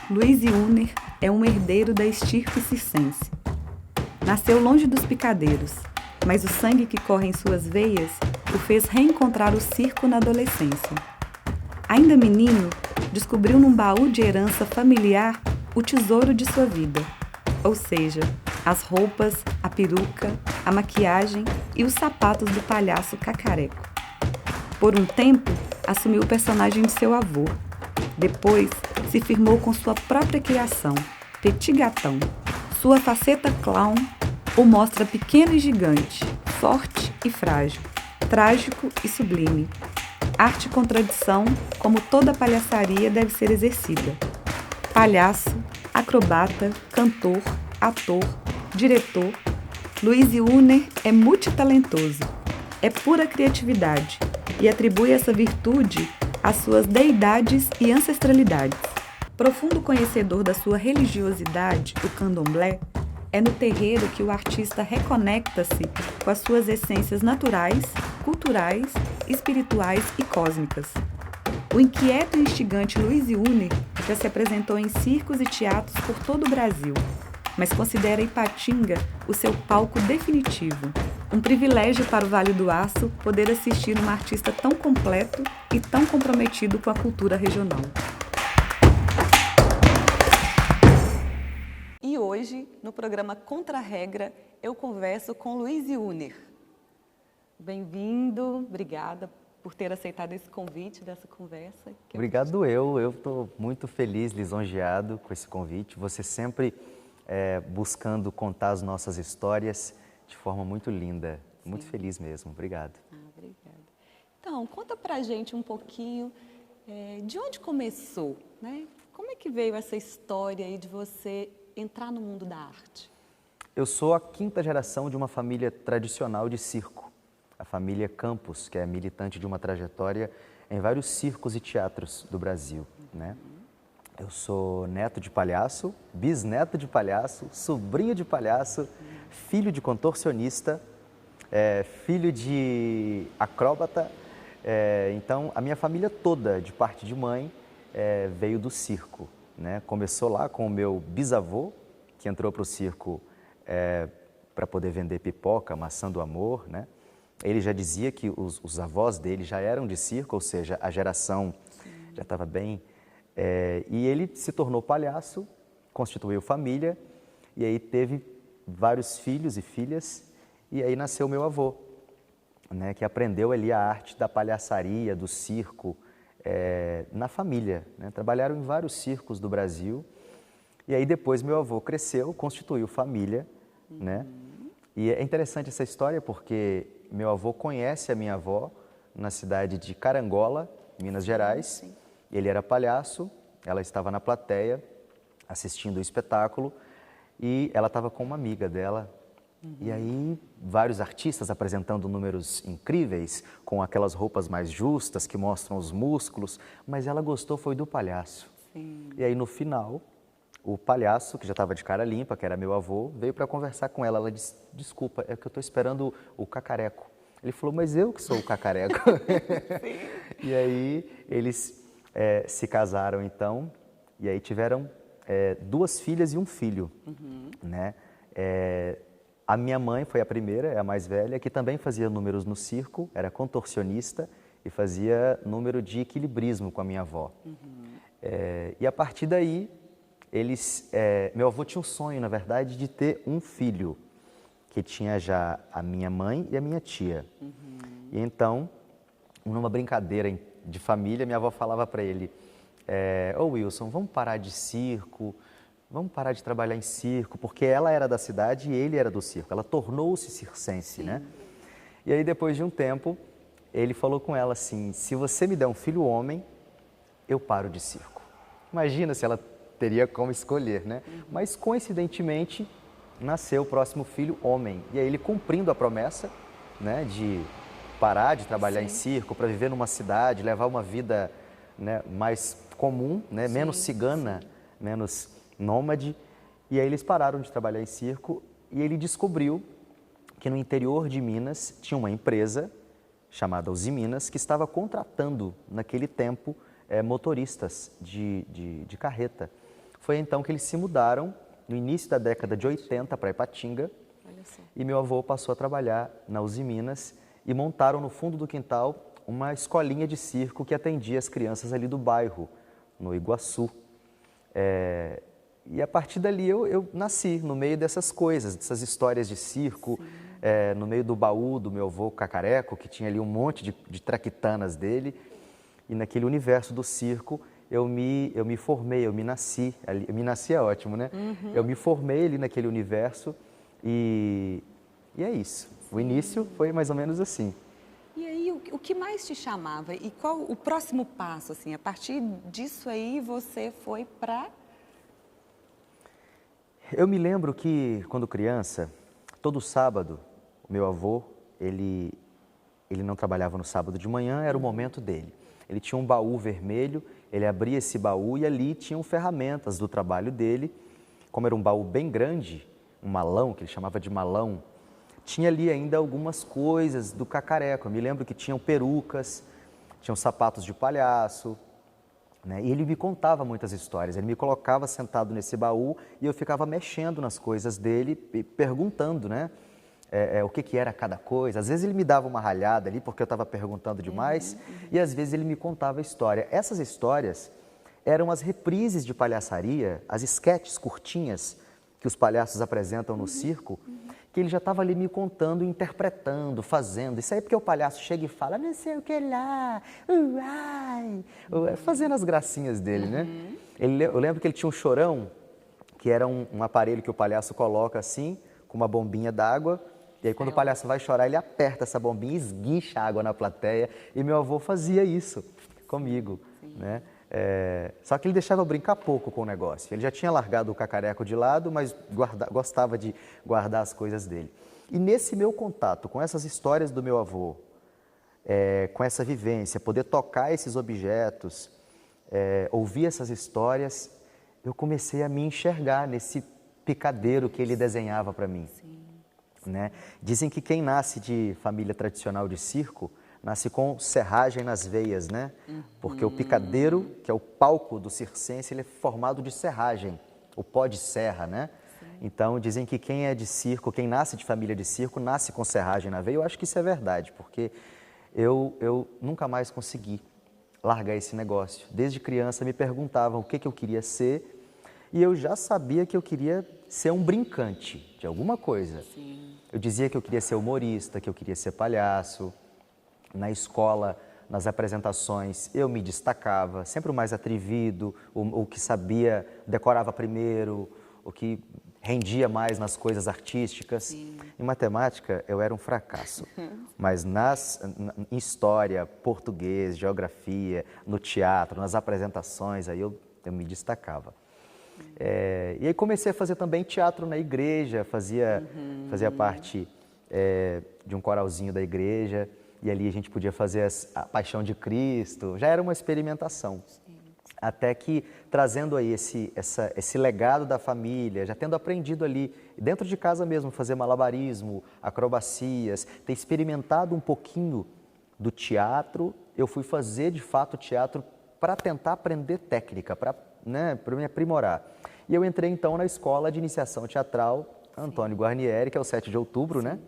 Luiz Uner é um herdeiro da estirpe circense. Nasceu longe dos picadeiros, mas o sangue que corre em suas veias o fez reencontrar o circo na adolescência. Ainda menino, descobriu num baú de herança familiar o tesouro de sua vida, ou seja, as roupas, a peruca, a maquiagem e os sapatos do palhaço Cacareco. Por um tempo, assumiu o personagem de seu avô. Depois, se firmou com sua própria criação, Petit Gatão. Sua faceta clown o mostra pequeno e gigante, forte e frágil, trágico e sublime. Arte e contradição, como toda palhaçaria deve ser exercida. Palhaço, acrobata, cantor, ator, diretor, Luiz Uner é multitalentoso, é pura criatividade e atribui essa virtude às suas deidades e ancestralidades. Profundo conhecedor da sua religiosidade, o candomblé, é no terreiro que o artista reconecta-se com as suas essências naturais, culturais, espirituais e cósmicas. O inquieto e instigante Luiz Uner já se apresentou em circos e teatros por todo o Brasil, mas considera Ipatinga o seu palco definitivo. Um privilégio para o Vale do Aço poder assistir um artista tão completo e tão comprometido com a cultura regional. E hoje, no programa Contra a Regra, eu converso com Luiz Uner. Bem-vindo, obrigada por ter aceitado esse convite dessa conversa. Obrigado eu estou muito feliz, lisonjeado com esse convite. Você sempre buscando contar as nossas histórias de forma muito linda. Sim. Muito feliz mesmo, obrigado. Obrigada. Então, conta pra gente um pouquinho de onde começou, né? Como é que veio essa história aí de você entrar no mundo da arte? Eu sou a quinta geração de uma família tradicional de circo. A família Campos, que é militante de uma trajetória em vários circos e teatros do Brasil, né? Eu sou neto de palhaço, bisneto de palhaço, sobrinho de palhaço, filho de contorcionista, filho de acróbata. Então, a minha família toda, de parte de mãe, veio do circo, né? Começou lá com o meu bisavô, que entrou para o circo para poder vender pipoca, maçã do amor, né? Ele já dizia que os avós dele já eram de circo, ou seja, a geração já estava bem. E ele se tornou palhaço, constituiu família, e aí teve vários filhos e filhas, e aí nasceu meu avô, né, que aprendeu ali a arte da palhaçaria, do circo, na família, né? Trabalharam em vários circos do Brasil, e aí depois meu avô cresceu, constituiu família, né? E é interessante essa história porque meu avô conhece a minha avó na cidade de Carangola, Minas Gerais. Sim. Ele era palhaço, ela estava na plateia assistindo o espetáculo e ela estava com uma amiga dela. E aí vários artistas apresentando números incríveis, com aquelas roupas mais justas que mostram os músculos, mas ela gostou foi do palhaço. Sim. E aí no final, o palhaço, que já estava de cara limpa, que era meu avô, veio para conversar com ela. Ela disse, desculpa, é que eu estou esperando o Cacareco. Ele falou, mas eu que sou o Cacareco. E aí eles se casaram então, e aí tiveram duas filhas e um filho, né? A minha mãe foi a primeira, é a mais velha, que também fazia números no circo, era contorcionista e fazia número de equilibrismo com a minha avó. E a partir daí, meu avô tinha um sonho, na verdade, de ter um filho, que tinha já a minha mãe e a minha tia. E então, numa brincadeira de família, minha avó falava para ele, ô Wilson, vamos parar de circo, vamos parar de trabalhar em circo, porque ela era da cidade e ele era do circo. Ela tornou-se circense, né? E aí, depois de um tempo, ele falou com ela assim, se você me der um filho homem, eu paro de circo. Imagina se ela teria como escolher, né? Mas, coincidentemente, nasceu o próximo filho homem. E aí ele, cumprindo a promessa, né, de parar de trabalhar em circo para viver numa cidade, levar uma vida, né, mais comum, né, menos cigana, menos nômade. E aí eles pararam de trabalhar em circo e ele descobriu que no interior de Minas tinha uma empresa chamada Usiminas que estava contratando, naquele tempo, motoristas de carreta. Foi então que eles se mudaram, no início da década de 80, para Ipatinga. Olha só. E meu avô passou a trabalhar na Uzi Minas e montaram no fundo do quintal uma escolinha de circo que atendia as crianças ali do bairro, no Iguaçu. E a partir dali eu nasci no meio dessas coisas, dessas histórias de circo, no meio do baú do meu avô Cacareco, que tinha ali um monte de traquitanas dele. E naquele universo do circo eu me formei, eu me nasci. Eu me nasci é ótimo, né? Eu me formei ali naquele universo e é isso. O início foi mais ou menos assim. E aí, o que mais te chamava? E qual o próximo passo, assim? A partir disso aí, você foi para... Eu me lembro que, quando criança, todo sábado, o meu avô, ele não trabalhava no sábado de manhã, era o momento dele. Ele tinha um baú vermelho, ele abria esse baú e ali tinham ferramentas do trabalho dele. Como era um baú bem grande, um malão, que ele chamava de malão, tinha ali ainda algumas coisas do Cacareco. Eu me lembro que tinham perucas, tinham sapatos de palhaço, né? E ele me contava muitas histórias. Ele me colocava sentado nesse baú e eu ficava mexendo nas coisas dele e perguntando, né? O que era cada coisa. Às vezes ele me dava uma ralhada ali porque eu estava perguntando demais e às vezes ele me contava a história. Essas histórias eram as reprises de palhaçaria, as esquetes curtinhas que os palhaços apresentam no circo, que ele já estava ali me contando, interpretando, fazendo. Isso aí porque o palhaço chega e fala, não sei o que lá, uai, fazendo as gracinhas dele, né? Eu lembro que ele tinha um chorão, que era um aparelho que o palhaço coloca assim, com uma bombinha d'água, e aí quando o palhaço vai chorar, ele aperta essa bombinha e esguicha água na plateia, e meu avô fazia isso comigo, né? Só que ele deixava eu brincar pouco com o negócio. Ele já tinha largado o Cacareco de lado, mas gostava de guardar as coisas dele. E nesse meu contato com essas histórias do meu avô, com essa vivência, poder tocar esses objetos, ouvir essas histórias, eu comecei a me enxergar nesse picadeiro que ele desenhava para mim. Né? Dizem que quem nasce de família tradicional de circo, nasce com serragem nas veias, né? Porque o picadeiro, que é o palco do circense, ele é formado de serragem, o pó de serra, né? Então, dizem que quem é de circo, quem nasce de família de circo, nasce com serragem na veia. Eu acho que isso é verdade, porque eu nunca mais consegui largar esse negócio. Desde criança me perguntavam o que eu queria ser e eu já sabia que eu queria ser um brincante de alguma coisa. Eu dizia que eu queria ser humorista, que eu queria ser palhaço. Na escola, nas apresentações, eu me destacava, sempre o mais atrevido, o que sabia, decorava primeiro, o que rendia mais nas coisas artísticas. Em matemática, eu era um fracasso, mas em história, português, geografia, no teatro, nas apresentações, aí eu me destacava. E aí comecei a fazer também teatro na igreja, fazia parte de um coralzinho da igreja, e ali a gente podia fazer a Paixão de Cristo, já era uma experimentação. Até que, trazendo aí esse legado da família, já tendo aprendido ali, dentro de casa mesmo, fazer malabarismo, acrobacias, ter experimentado um pouquinho do teatro, eu fui fazer de fato teatro para tentar aprender técnica, para me aprimorar. E eu entrei então na Escola de Iniciação Teatral Antônio Guarnieri, que é o 7 de outubro, né?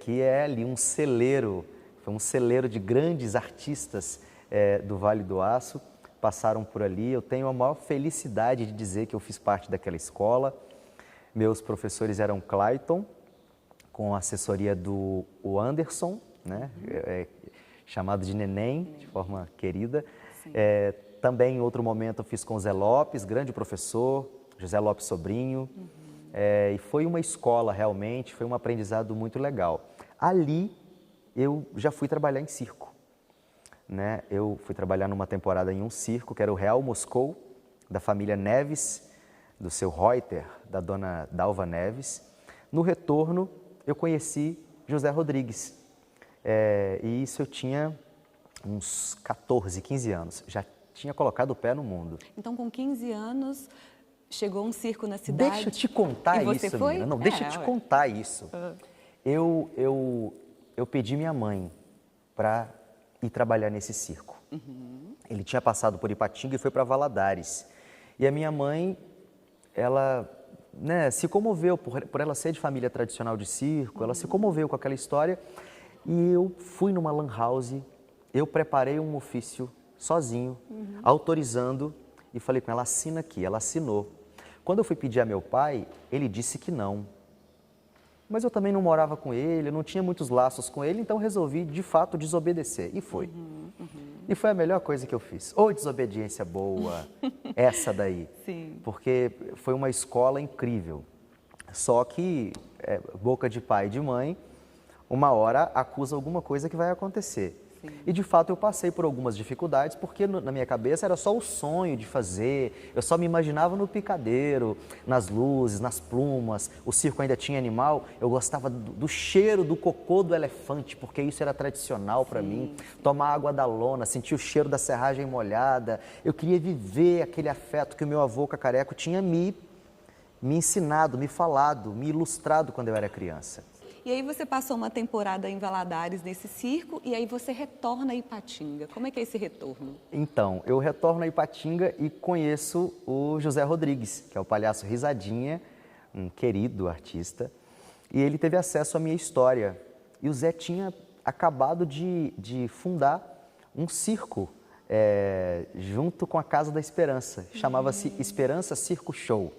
Que é ali um celeiro, foi um celeiro de grandes artistas do Vale do Aço, passaram por ali. Eu tenho a maior felicidade de dizer que eu fiz parte daquela escola. Meus professores eram Clayton, com a assessoria do Anderson, né? Chamado de Neném, de forma querida. Também em outro momento eu fiz com o Zé Lopes, grande professor, José Lopes Sobrinho. E foi uma escola realmente, foi um aprendizado muito legal. Ali eu já fui trabalhar em circo. Né? Eu fui trabalhar numa temporada em um circo, que era o Real Moscou, da família Neves, do seu Reuter, da dona Dalva Neves. No retorno, eu conheci José Rodrigues. E isso eu tinha uns 14, 15 anos. Já tinha colocado o pé no mundo. Então, com 15 anos, chegou um circo na cidade. Deixa eu te contar e você isso, foi? menina. Não, deixa eu te contar isso. Eu pedi minha mãe para ir trabalhar nesse circo. Ele tinha passado por Ipatinga e foi para Valadares. E a minha mãe, ela, né, se comoveu por ela ser de família tradicional de circo, ela se comoveu com aquela história. E eu fui numa lan house, eu preparei um ofício sozinho, autorizando, e falei com ela, assina aqui. Ela assinou. Quando eu fui pedir a meu pai, ele disse que não. Mas eu também não morava com ele, eu não tinha muitos laços com ele, então resolvi, de fato, desobedecer. E foi. E foi a melhor coisa que eu fiz. Ô, desobediência boa, essa daí. Sim. Porque foi uma escola incrível. Só que, boca de pai e de mãe, uma hora acusa alguma coisa que vai acontecer. Sim. E de fato eu passei por algumas dificuldades, porque na minha cabeça era só o sonho de fazer, eu só me imaginava no picadeiro, nas luzes, nas plumas, o circo ainda tinha animal, eu gostava do cheiro do cocô do elefante, porque isso era tradicional para mim, tomar água da lona, sentir o cheiro da serragem molhada, eu queria viver aquele afeto que o meu avô cacareco tinha me ensinado, me falado, me ilustrado quando eu era criança. E aí você passou uma temporada em Valadares nesse circo e aí você retorna a Ipatinga. Como é que é esse retorno? Então, eu retorno a Ipatinga e conheço o José Rodrigues, que é o palhaço Risadinha, um querido artista, e ele teve acesso à minha história. E o Zé tinha acabado de fundar um circo junto com a Casa da Esperança, chamava-se Esperança Circo Show.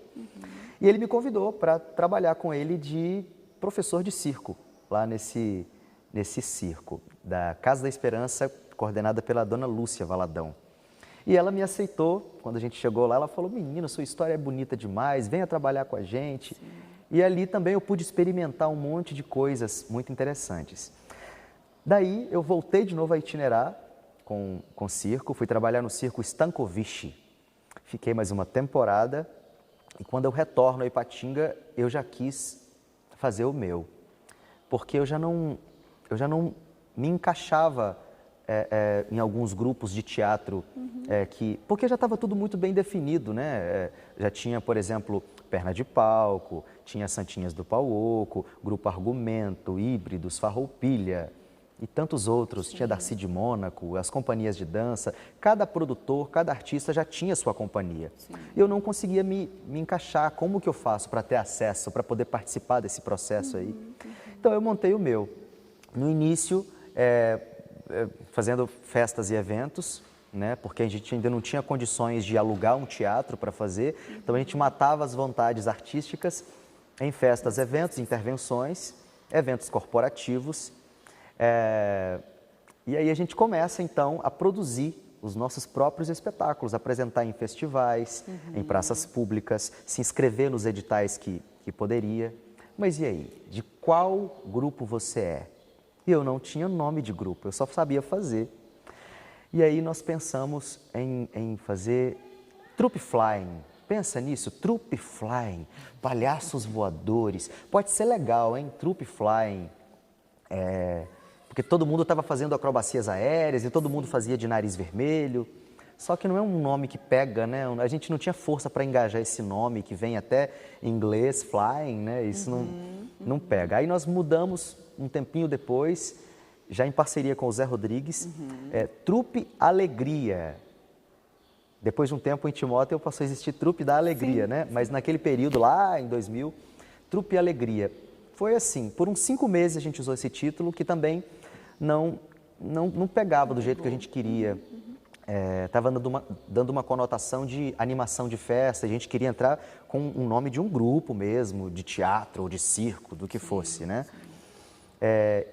E ele me convidou para trabalhar com ele de professor de circo, lá nesse circo, da Casa da Esperança, coordenada pela dona Lúcia Valadão. E ela me aceitou, quando a gente chegou lá, ela falou, menina, sua história é bonita demais, venha trabalhar com a gente. Sim. E ali também eu pude experimentar um monte de coisas muito interessantes. Daí eu voltei de novo a itinerar com circo, fui trabalhar no circo Stankovic. Fiquei mais uma temporada e quando eu retorno a Ipatinga, eu já quis fazer o meu, porque eu já não me encaixava em alguns grupos de teatro, porque já estava tudo muito bem definido, né? Já tinha, por exemplo, Perna de Palco, tinha Santinhas do Pau Oco, Grupo Argumento, Híbridos, Farroupilha e tantos outros, tinha Darcy de Mônaco, as companhias de dança, cada produtor, cada artista já tinha sua companhia. E eu não conseguia me encaixar, como que eu faço para ter acesso, para poder participar desse processo aí? Então eu montei o meu. No início, fazendo festas e eventos, né, porque a gente ainda não tinha condições de alugar um teatro para fazer, então a gente matava as vontades artísticas em festas, eventos, intervenções, eventos corporativos. E aí a gente começa então a produzir os nossos próprios espetáculos, apresentar em festivais, em praças públicas, se inscrever nos editais que poderia. Mas e aí, de qual grupo você é? E eu não tinha nome de grupo, eu só sabia fazer. E aí nós pensamos em fazer Troupe Flying. Pensa nisso, Troupe Flying, palhaços voadores. Pode ser legal, hein? Troupe Flying. Porque todo mundo estava fazendo acrobacias aéreas e todo mundo fazia de nariz vermelho. Só que não é um nome que pega, né? A gente não tinha força para engajar esse nome, que vem até em inglês, flying, né? Isso não pega. Aí nós mudamos um tempinho depois, já em parceria com o Zé Rodrigues, Trupe Alegria. Depois de um tempo em Timóteo passou a existir Trupe da Alegria, né? Mas naquele período lá, em 2000, Trupe Alegria. Foi assim, por uns 5 meses a gente usou esse título, que também não pegava do jeito que a gente queria. Estava dando uma conotação de animação de festa, a gente queria entrar com um nome de um grupo mesmo, de teatro ou de circo, do que fosse, né?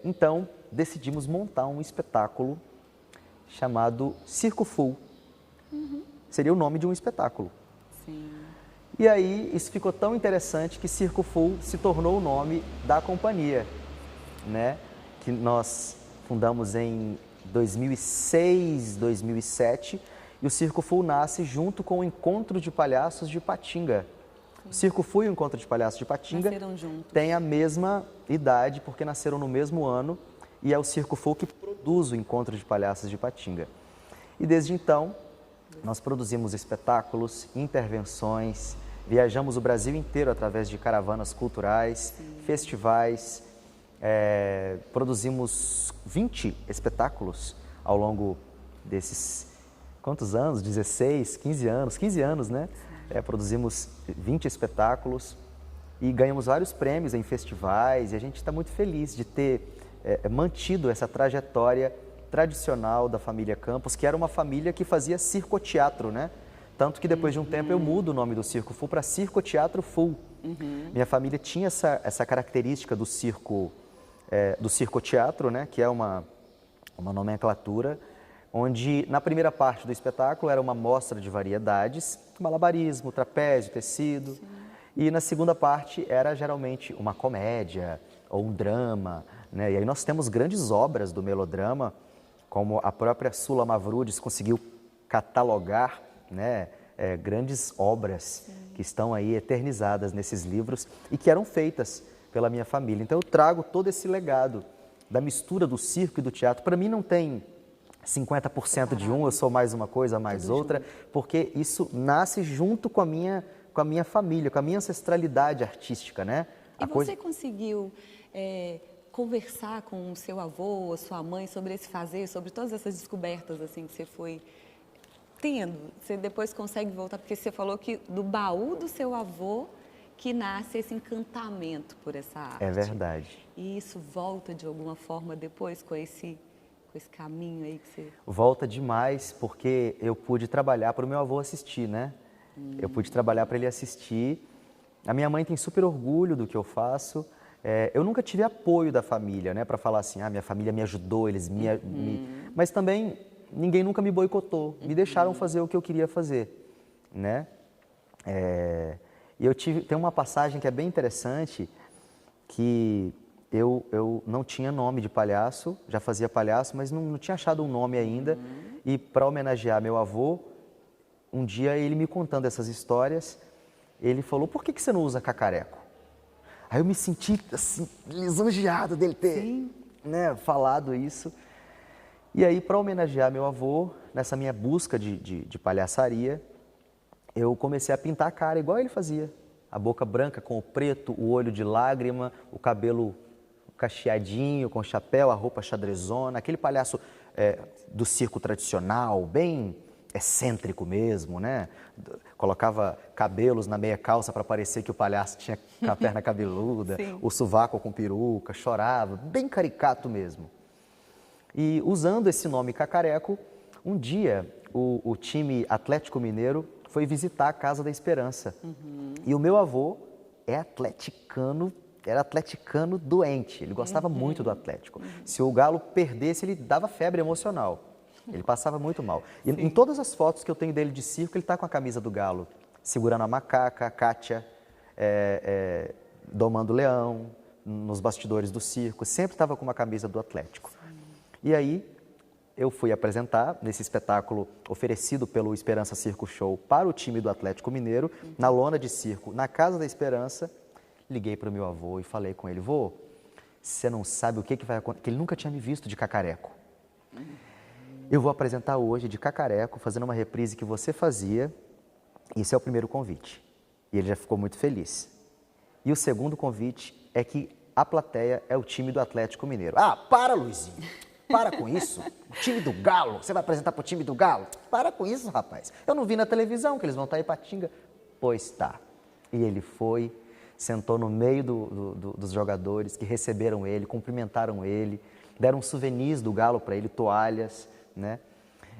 Então, decidimos montar um espetáculo chamado Circo Full. Seria o nome de um espetáculo. Sim. E aí, isso ficou tão interessante que Circo Full se tornou o nome da companhia, né? Que nós fundamos em 2006, 2007, e o Circo Full nasce junto com o Encontro de Palhaços de Ipatinga. O Circo Full e o Encontro de Palhaços de Ipatinga têm a mesma idade, porque nasceram no mesmo ano, e é o Circo Full que produz o Encontro de Palhaços de Ipatinga. E desde então, nós produzimos espetáculos, intervenções, viajamos o Brasil inteiro através de caravanas culturais, festivais, produzimos 20 espetáculos ao longo desses, quantos anos? 16, 15 anos, 15 anos, né? Produzimos 20 espetáculos e ganhamos vários prêmios em festivais, e a gente está muito feliz de ter mantido essa trajetória tradicional da família Campos, que era uma família que fazia circo-teatro, né? Tanto que depois de um tempo eu mudo o nome do Circo Full para Circo-Teatro Full. Minha família tinha essa característica do circo-teatro, né? Que é uma nomenclatura, onde na primeira parte do espetáculo era uma mostra de variedades, malabarismo, trapézio, tecido. Sim. E na segunda parte era geralmente uma comédia ou um drama, né? E aí nós temos grandes obras do melodrama, como a própria Sula Mavrudes conseguiu catalogar, né, grandes obras que estão aí eternizadas nesses livros e que eram feitas pela minha família. Então eu trago todo esse legado da mistura do circo e do teatro. Para mim não tem 50% de um, eu sou mais uma coisa, mais outra, porque isso nasce junto com a minha família, com a minha ancestralidade artística, né? E você conseguiu conversar com o seu avô, a sua mãe sobre esse fazer, sobre todas essas descobertas assim que você foi tendo? Você depois consegue voltar, porque você falou que do baú do seu avô que nasce esse encantamento por essa arte. É verdade. E isso volta de alguma forma depois com esse caminho aí que você... Volta demais, porque eu pude trabalhar para o meu avô assistir, né? Eu pude trabalhar para ele assistir. A minha mãe tem super orgulho do que eu faço. Eu nunca tive apoio da família, né? Para falar assim, minha família me ajudou, eles Mas também ninguém nunca me boicotou, me deixaram fazer o que eu queria fazer, né? E tem uma passagem que é bem interessante, que eu não tinha nome de palhaço, já fazia palhaço, mas não tinha achado um nome ainda. E para homenagear meu avô, um dia ele me contando essas histórias, ele falou, por que você não usa cacareco? Aí eu me senti assim, lisonjeado dele ter falado isso. E aí, para homenagear meu avô, nessa minha busca de palhaçaria, eu comecei a pintar a cara igual ele fazia. A boca branca com o preto, o olho de lágrima, o cabelo cacheadinho, com chapéu, a roupa xadrezona, aquele palhaço do circo tradicional, bem excêntrico mesmo, né? Colocava cabelos na meia calça para parecer que o palhaço tinha a perna cabeluda, o sovaco com peruca, chorava, bem caricato mesmo. E usando esse nome Cacareco, um dia o time Atlético Mineiro foi visitar a Casa da Esperança. E o meu avô era atleticano doente, ele gostava muito do Atlético. Se o Galo perdesse, ele dava febre emocional. Ele passava muito mal. E em todas as fotos que eu tenho dele de circo, ele está com a camisa do Galo, segurando a macaca, a Kátia, domando o leão, nos bastidores do circo, sempre estava com uma camisa do Atlético. E aí, eu fui apresentar nesse espetáculo oferecido pelo Esperança Circo Show para o time do Atlético Mineiro, na lona de circo, na Casa da Esperança. Liguei para o meu avô e falei com ele, vô, você não sabe o que vai acontecer, porque ele nunca tinha me visto de cacareco. Eu vou apresentar hoje de cacareco, fazendo uma reprise que você fazia, e esse é o primeiro convite. E ele já ficou muito feliz. E o segundo convite é que a plateia é o time do Atlético Mineiro. Ah, para, Luizinho! Para com isso! O time do Galo! Você vai apresentar para o time do Galo? Para com isso, rapaz! Eu não vi na televisão que eles vão estar em Ipatinga. Pois tá. E ele foi, sentou no meio dos jogadores que receberam ele, cumprimentaram ele, deram souvenirs do Galo para ele, toalhas, né?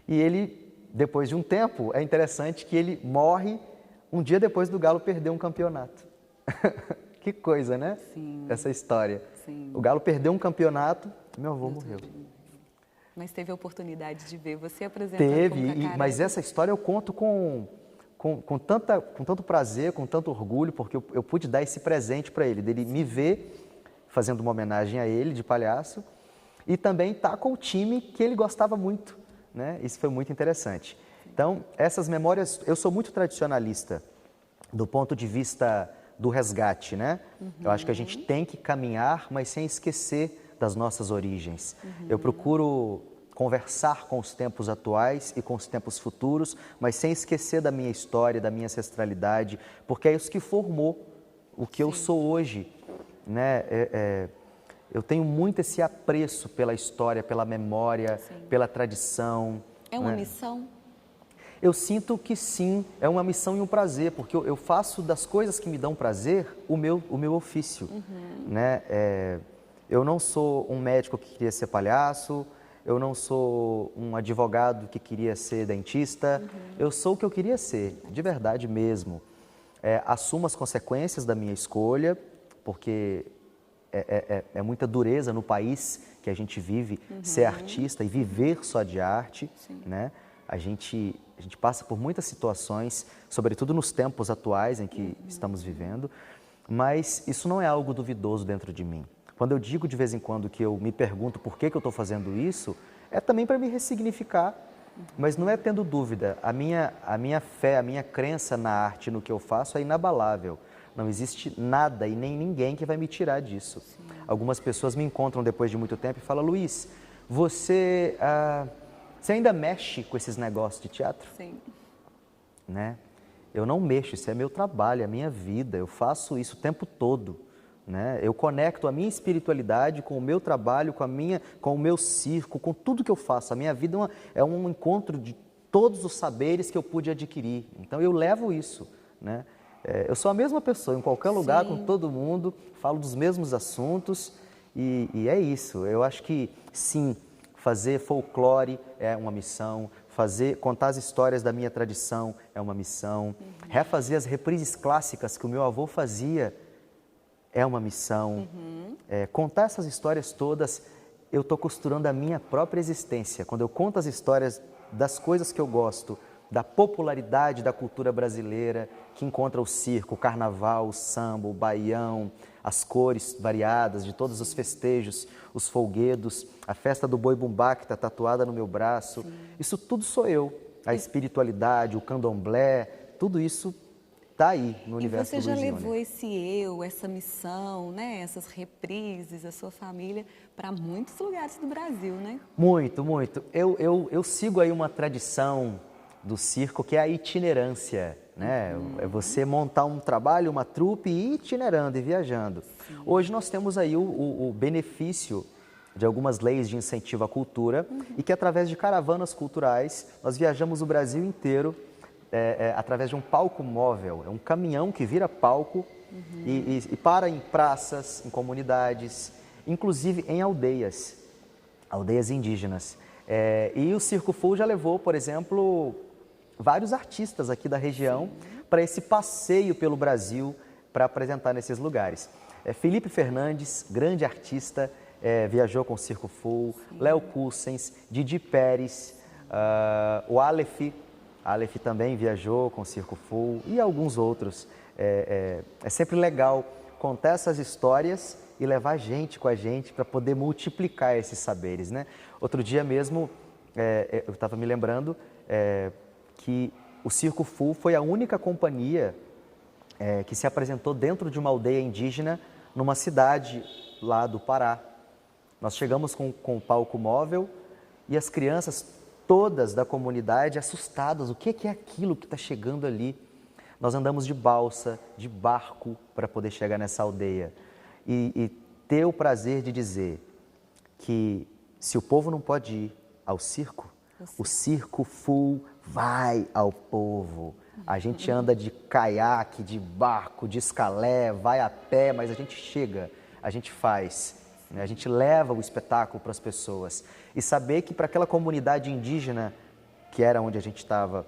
E ele, depois de um tempo, é interessante que ele morre um dia depois do Galo perder um campeonato. Que coisa, né? Sim. Essa história. Sim. O Galo perdeu um campeonato, meu avô morreu. Mas teve a oportunidade de ver você apresentando como Cacareco. Mas essa história eu conto com tanto prazer, com tanto orgulho, porque eu pude dar esse presente para ele, dele me ver fazendo uma homenagem a ele, de palhaço, e também estar com o time que ele gostava muito, né? Isso foi muito interessante. Então, essas memórias, eu sou muito tradicionalista do ponto de vista do resgate, né? Eu acho que a gente tem que caminhar, mas sem esquecer das nossas origens. Eu procuro conversar com os tempos atuais e com os tempos futuros, mas sem esquecer da minha história, da minha ancestralidade, porque é isso que formou o que eu sou hoje, né? Eu tenho muito esse apreço pela história, pela memória, pela tradição. É uma missão? Eu sinto que sim, é uma missão e um prazer, porque eu faço das coisas que me dão prazer o meu ofício, né? Eu não sou um médico que queria ser palhaço, eu não sou um advogado que queria ser dentista, eu sou o que eu queria ser, de verdade mesmo. Assumo as consequências da minha escolha, porque é muita dureza no país que a gente vive ser artista e viver só de arte, né? A gente passa por muitas situações, sobretudo nos tempos atuais em que estamos vivendo, mas isso não é algo duvidoso dentro de mim. Quando eu digo de vez em quando que eu me pergunto por que eu estou fazendo isso, é também para me ressignificar, mas não é tendo dúvida. A minha fé, a minha crença na arte, no que eu faço é inabalável. Não existe nada e nem ninguém que vai me tirar disso. Algumas pessoas me encontram depois de muito tempo e falam: Luiz, você ainda mexe com esses negócios de teatro? Sim. Né? Eu não mexo, isso é meu trabalho, é minha vida, eu faço isso o tempo todo. Né? Eu conecto a minha espiritualidade com o meu trabalho, com o meu circo, com tudo que eu faço. A minha vida é um encontro de todos os saberes que eu pude adquirir. Então eu levo isso. Né? Eu sou a mesma pessoa em qualquer lugar, com todo mundo, falo dos mesmos assuntos e é isso. Eu acho que sim, fazer folclore é uma missão, contar as histórias da minha tradição é uma missão, refazer as reprises clássicas que o meu avô fazia é uma missão. Contar essas histórias todas, eu estou costurando a minha própria existência. Quando eu conto as histórias das coisas que eu gosto, da popularidade da cultura brasileira, que encontra o circo, o carnaval, o samba, o baião, as cores variadas de todos os festejos, os folguedos, a festa do boi bumbá que está tatuada no meu braço. Isso tudo sou eu. A espiritualidade, o candomblé, tudo isso está aí no universo do Luiz E você já Júnior. levou esse essa missão, né, essas reprises, a sua família, para muitos lugares do Brasil, né? Muito, muito. Eu sigo aí uma tradição do circo que é a itinerância, né? É você montar um trabalho, uma trupe e ir itinerando e viajando. Hoje nós temos aí o benefício de algumas leis de incentivo à cultura e que através de caravanas culturais nós viajamos o Brasil inteiro através de um palco móvel. É um caminhão que vira palco e para em praças, em comunidades, inclusive em aldeias indígenas. E o Circo Full já levou, por exemplo, vários artistas aqui da região para esse passeio pelo Brasil para apresentar nesses lugares. Felipe Fernandes, grande artista, viajou com o Circo Full, Léo Cussens, Didi Pérez, o Aleph também viajou com o Circo Full e alguns outros. É sempre legal contar essas histórias e levar gente com a gente para poder multiplicar esses saberes, né? Outro dia mesmo, eu estava me lembrando que o Circo Full foi a única companhia que se apresentou dentro de uma aldeia indígena numa cidade lá do Pará. Nós chegamos com o palco móvel e as crianças todas da comunidade assustadas. O que é aquilo que está chegando ali? Nós andamos de balsa, de barco para poder chegar nessa aldeia e ter o prazer de dizer que se o povo não pode ir ao circo, o Circo Full vai ao povo. A gente anda de caiaque, de barco, de escalé, vai a pé, mas a gente chega, a gente faz, né? A gente leva o espetáculo para as pessoas. E saber que para aquela comunidade indígena, que era onde a gente estava,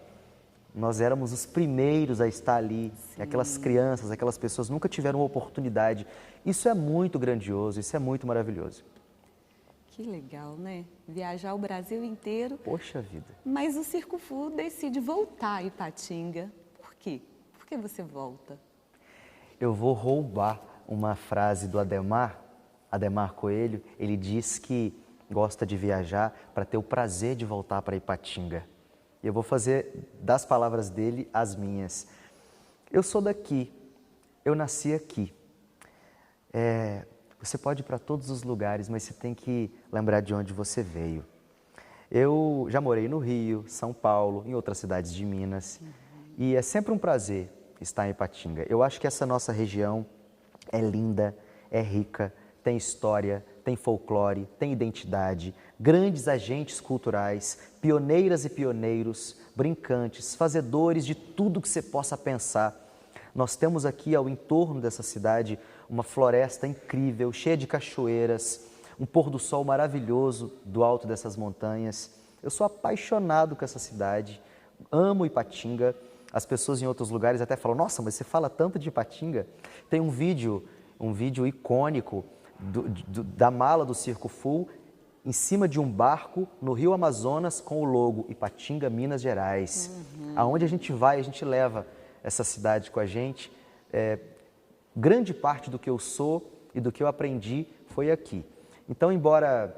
nós éramos os primeiros a estar ali. Aquelas crianças, aquelas pessoas nunca tiveram oportunidade. Isso é muito grandioso, isso é muito maravilhoso. Que legal, né? Viajar o Brasil inteiro. Poxa vida. Mas o Circo Full decide voltar a Ipatinga. Por quê? Por que você volta? Eu vou roubar uma frase do Adhemar Coelho. Ele diz que gosta de viajar para ter o prazer de voltar para Ipatinga. Eu vou fazer das palavras dele as minhas. Eu sou daqui, eu nasci aqui. Você pode ir para todos os lugares, mas você tem que lembrar de onde você veio. Eu já morei no Rio, São Paulo, em outras cidades de Minas. E é sempre um prazer estar em Ipatinga. Eu acho que essa nossa região é linda, é rica, tem história, tem folclore, tem identidade, grandes agentes culturais, pioneiras e pioneiros brincantes, fazedores de tudo que você possa pensar. Nós temos aqui ao entorno dessa cidade uma floresta incrível, cheia de cachoeiras, um pôr do sol maravilhoso do alto dessas montanhas. Eu sou apaixonado com essa cidade, amo Ipatinga. As pessoas em outros lugares até falam, nossa, mas você fala tanto de Ipatinga. Tem um vídeo icônico da mala do Circo Full em cima de um barco no Rio Amazonas com o logo Ipatinga, Minas Gerais. Aonde a gente vai, a gente leva essa cidade com a gente. Grande parte do que eu sou e do que eu aprendi foi aqui. Então, embora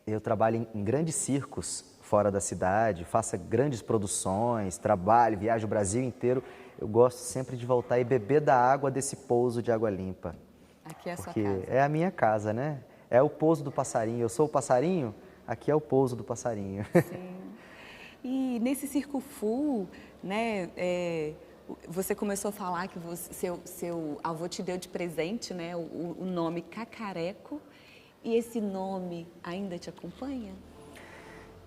eu trabalhe em grandes circos fora da cidade, faça grandes produções, trabalhe, viaje o Brasil inteiro, eu gosto sempre de voltar e beber da água desse pouso de água limpa. Aqui é a sua Porque casa. é a minha casa, né? É o pouso do passarinho. Eu sou o passarinho, aqui é o pouso do passarinho. Sim. E nesse Circo Full, né, você começou a falar que seu avô te deu de presente, né, o nome Cacareco. E esse nome ainda te acompanha?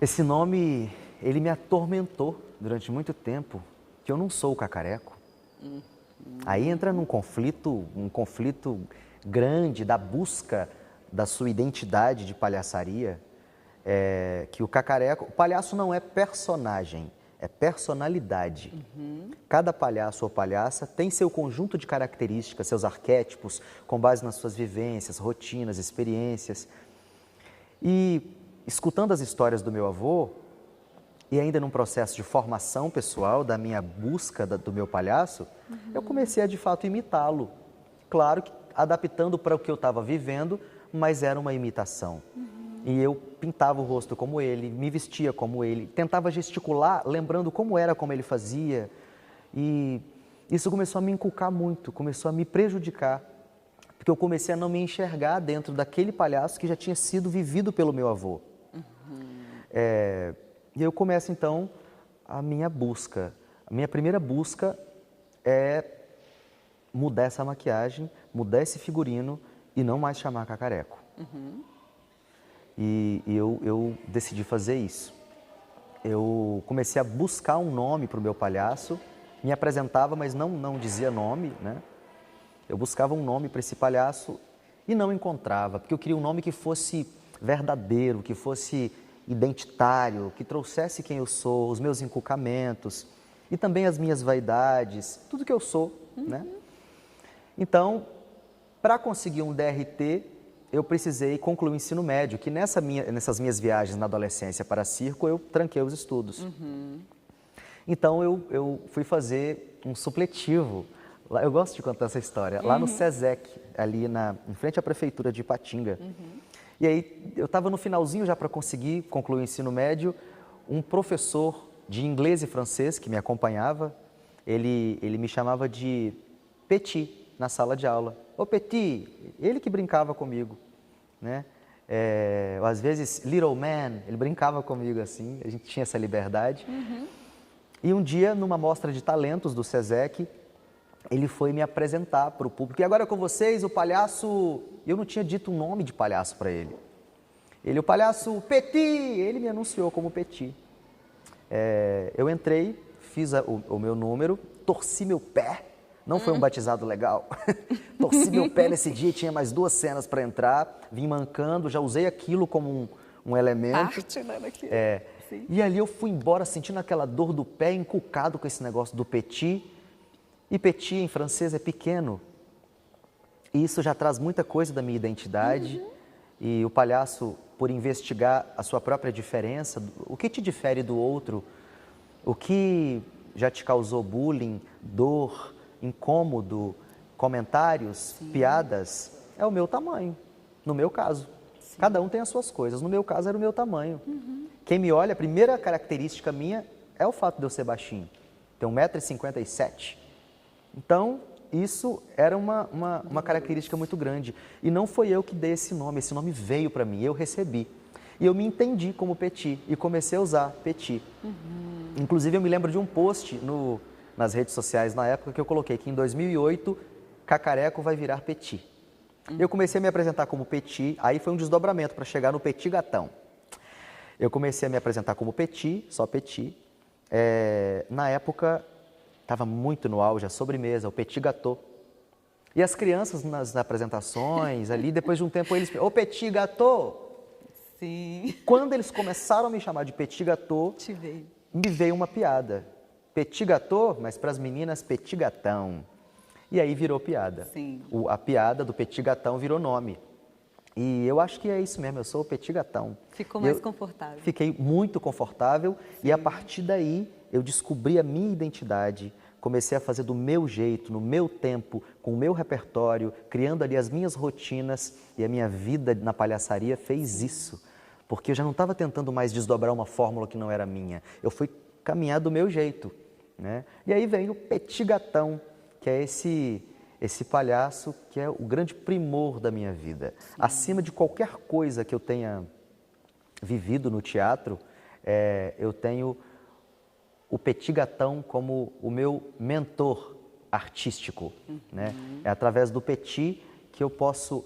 Esse nome, ele me atormentou durante muito tempo, que eu não sou o Cacareco. Aí entra um conflito grande da busca da sua identidade de palhaçaria, que o Cacareco, o palhaço não é personagem, é personalidade. Cada palhaço ou palhaça tem seu conjunto de características, seus arquétipos, com base nas suas vivências, rotinas, experiências. E escutando as histórias do meu avô, e ainda num processo de formação pessoal, da minha busca do meu palhaço, eu comecei a de fato imitá-lo. Claro que adaptando para o que eu estava vivendo, mas era uma imitação. E eu pintava o rosto como ele, me vestia como ele, tentava gesticular, lembrando como ele fazia. E isso começou a me inculcar muito, começou a me prejudicar, porque eu comecei a não me enxergar dentro daquele palhaço que já tinha sido vivido pelo meu avô. E eu começo então a minha busca. A minha primeira busca é mudar essa maquiagem, mudar esse figurino e não mais chamar Cacareco. E eu decidi fazer isso. Eu comecei a buscar um nome para o meu palhaço, me apresentava, mas não dizia nome, né? Eu buscava um nome para esse palhaço e não encontrava, porque eu queria um nome que fosse verdadeiro, que fosse identitário, que trouxesse quem eu sou, os meus inculcamentos e também as minhas vaidades, tudo que eu sou, né? Então, para conseguir um DRT, eu precisei concluir o ensino médio, que nessas minhas viagens na adolescência para circo, eu tranquei os estudos. Então, eu fui fazer um supletivo. Eu gosto de contar essa história. Lá no SESEC, ali em frente à prefeitura de Ipatinga. E aí, eu estava no finalzinho já para conseguir concluir o ensino médio. Um professor de inglês e francês que me acompanhava, ele me chamava de Petit na sala de aula. Ô Petit, ele que brincava comigo, né? Às vezes, Little Man, ele brincava comigo assim, a gente tinha essa liberdade. E um dia, numa mostra de talentos do SESEC, ele foi me apresentar para o público. E agora com vocês, o palhaço... Eu não tinha dito um nome de palhaço para ele. O palhaço Petit, ele me anunciou como Petit. Eu entrei, fiz o meu número, torci meu pé. Não foi um batizado legal. Torci meu pé nesse dia, tinha mais 2 cenas para entrar, vim mancando, já usei aquilo como um elemento. Arte, né, daquilo. E ali eu fui embora sentindo aquela dor do pé, encucado com esse negócio do petit. E petit em francês é pequeno. E isso já traz muita coisa da minha identidade. E o palhaço, por investigar a sua própria diferença, o que te difere do outro, o que já te causou bullying, dor, incômodo, comentários, piadas, é o meu tamanho, no meu caso. Cada um tem as suas coisas, no meu caso era o meu tamanho. Quem me olha, a primeira característica minha é o fato de eu ser baixinho, tenho 1,57 m. Então, isso era uma característica muito grande. E não foi eu que dei esse nome veio para mim, eu recebi. E eu me entendi como Petit e comecei a usar Petit. Inclusive, eu me lembro de um post nas redes sociais na época que eu coloquei que em 2008, Cacareco vai virar Petit. Eu comecei a me apresentar como Petit, aí foi um desdobramento para chegar no Petit Gatão. Eu comecei a me apresentar como Petit, só Petit. Na época, estava muito no auge a sobremesa, o petit gâteau. E as crianças nas apresentações ali, depois de um tempo eles... Ô, petit gâteau! Sim. Quando eles começaram a me chamar de petit gâteau, Te veio. me veio uma piada. Petit gâteau, mas para as meninas, petit gâtão. E aí virou piada. Sim. A piada do petit gâtão virou nome. E eu acho que é isso mesmo, eu sou o petit gâtão. Ficou mais confortável. Fiquei muito confortável. E a partir daí eu descobri a minha identidade. Comecei a fazer do meu jeito, no meu tempo, com o meu repertório, criando ali as minhas rotinas. E a minha vida na palhaçaria fez isso. Porque eu já não estava tentando mais desdobrar uma fórmula que não era minha. Eu fui caminhar do meu jeito, né? E aí vem o petit gâtão, que é esse palhaço que é o grande primor da minha vida. Sim. Acima de qualquer coisa que eu tenha vivido no teatro, eu tenho o petit gâtão como o meu mentor artístico, né? É através do petit que eu posso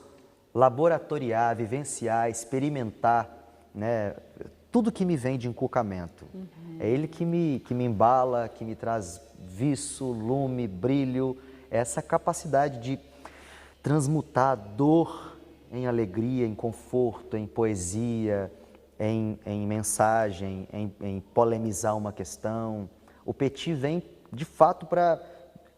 laboratoriar, vivenciar, experimentar, né, tudo que me vem de encucamento. É ele que me embala, que me traz viço, lume, brilho, essa capacidade de transmutar dor em alegria, em conforto, em poesia, em mensagem, em polemizar uma questão. O petit vem, de fato, para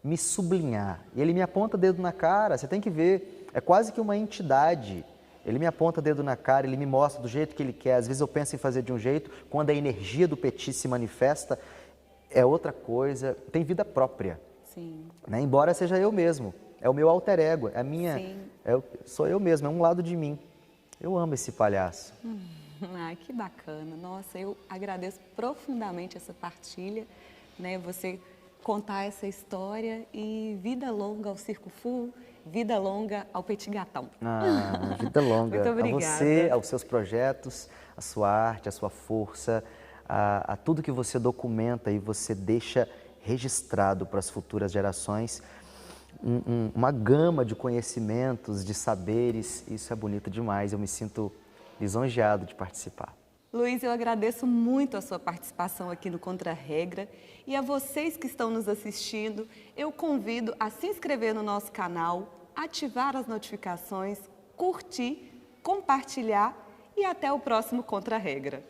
me sublinhar. E ele me aponta dedo na cara, você tem que ver, é quase que uma entidade. Ele me aponta dedo na cara, ele me mostra do jeito que ele quer. Às vezes eu penso em fazer de um jeito, quando a energia do petit se manifesta, é outra coisa, tem vida própria. Sim. Né? Embora seja eu mesmo, é o meu alter ego, é a minha, sou eu mesmo, é um lado de mim. Eu amo esse palhaço. Ai, que bacana. Nossa, eu agradeço profundamente essa partilha, né? Você contar essa história e vida longa ao Circo Full, vida longa ao Petit Gâtão. Ah, vida longa. Muito obrigada. A você, aos seus projetos, a sua arte, a sua força, a tudo que você documenta e você deixa registrado para as futuras gerações, uma gama de conhecimentos, de saberes. Isso é bonito demais, eu me sinto lisonjeado de participar. Luiz, eu agradeço muito a sua participação aqui no Contra a Regra e a vocês que estão nos assistindo, eu convido a se inscrever no nosso canal, ativar as notificações, curtir, compartilhar e até o próximo Contra a Regra.